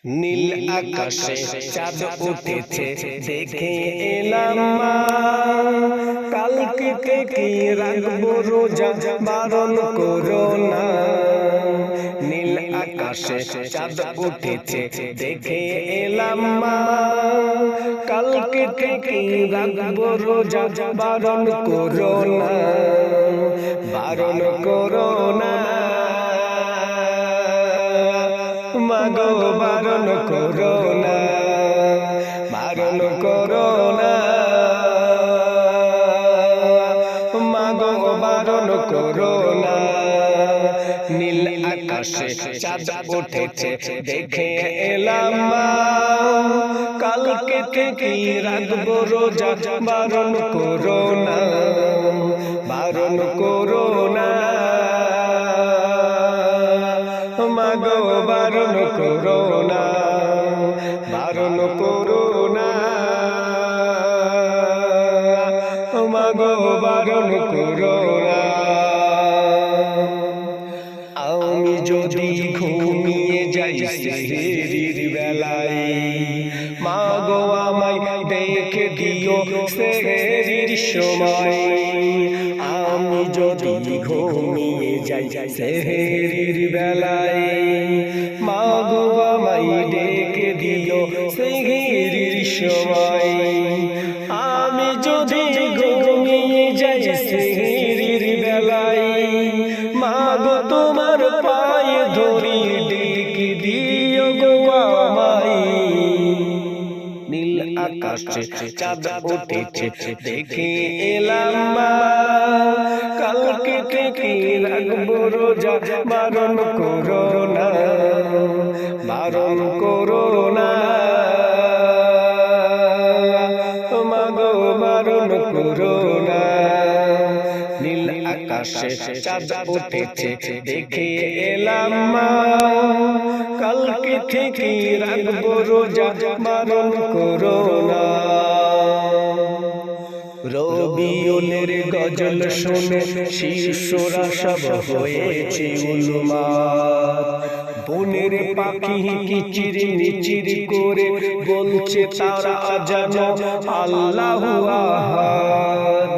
নীল আকাশে চাঁদ উঠেছে দেখে এলাম মা, কালকে থেকে রাখবো রোজা বারণ করো না। নীল আকাশে চাঁদ উঠেছে দেখে এলাম মা, কালকে থেকে রাখবো রোজা বারণ করো না, বারণ করো না মাগো, বারণ করো না, বারণ করো না মাগো, বারণ করো না। নীল আকাশে চাঁদ উঠেছে দেখে এলাম মা, কালকে থেকে রাখবো রোজা বারণ করো না, বারণ করো না মাগো, বারণ করো না, বারণ করো না মাগো, বারণ করো না। আমি যদি ঘুমিয়ে যাই সেহরির বেলায়, মাগো আমায় দেখে দিও সেহরির সময়। আমি যদি ঘুমিয়ে যাই সেহরির বেলায়, মাগো আমায় ডেকে দিও সেহরির সময়। আমি যদি ঘুমিয়ে যাই সেহরির বেলায়, মাগো তোমার পায়ে ধরি ডেকে দিও গো আমায়। নীল আকাশে চাঁদ উঠেছে দেখে এলাম মা, কালকে থেকে রাখবো রোজা বারণ করো না, বারণ করো না মাগো, বারণ করো না। নীল আকাশে চাঁদ উঠেছে দেখে এলাম মা, কালকে থেকে রাখবো রোজা বারণ করো না। রবিউলের গজল শুনে শিশুরা সব হয়েছে উন্মাদ, বনের পাখি কিচির মিচির করে বলছে তারা জানো আল্লাহু আহাদ।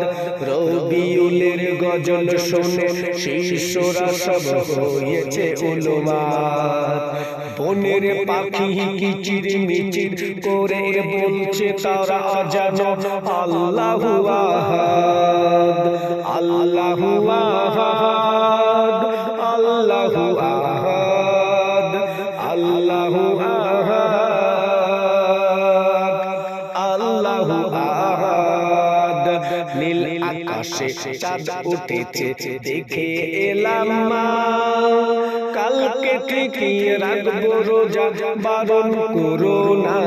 রবিউলের গজল শুনে শিশুরা সব হয়েছে উন্মাদ, বনের পাখি কিচির মিচির করে বলছে তারা জানো আল্লাহু আহাদ, আল্লাহু আহাদ, আল্লাহু আহাদ, আল্লাহু আহাদ, আল্লাহু আহাদ। নীল আকাশে চাঁদ উঠেছে দেখে এলাম মা, কালকে থেকে রাখবো রোজা বারণ করো না,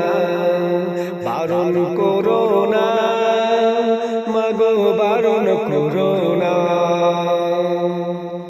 বারণ করো না মাগো, বারণ করো না।